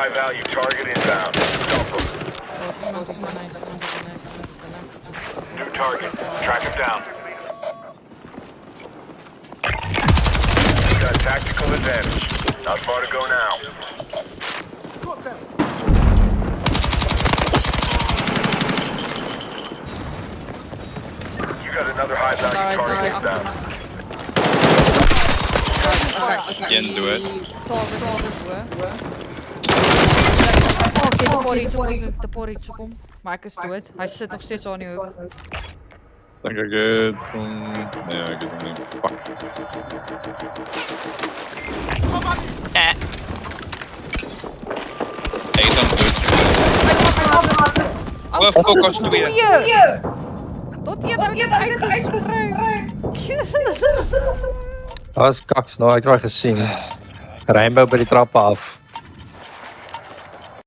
high value target inbound. Stop them. New target. Track him down. You got tactical advantage. Not far to go now. You got another high value target inbound. Jen do it. De porridge op hem. Maar ik is doe het. Hij zit nog steeds on you. Think I get yeah, I get him. Fuck. Hey, dan doet. Well, focus to be. Tot hier heb ik het uitgespreken. Dat was kaks, nou, ik heb het gezien. Rijnbouw bij die trappen af.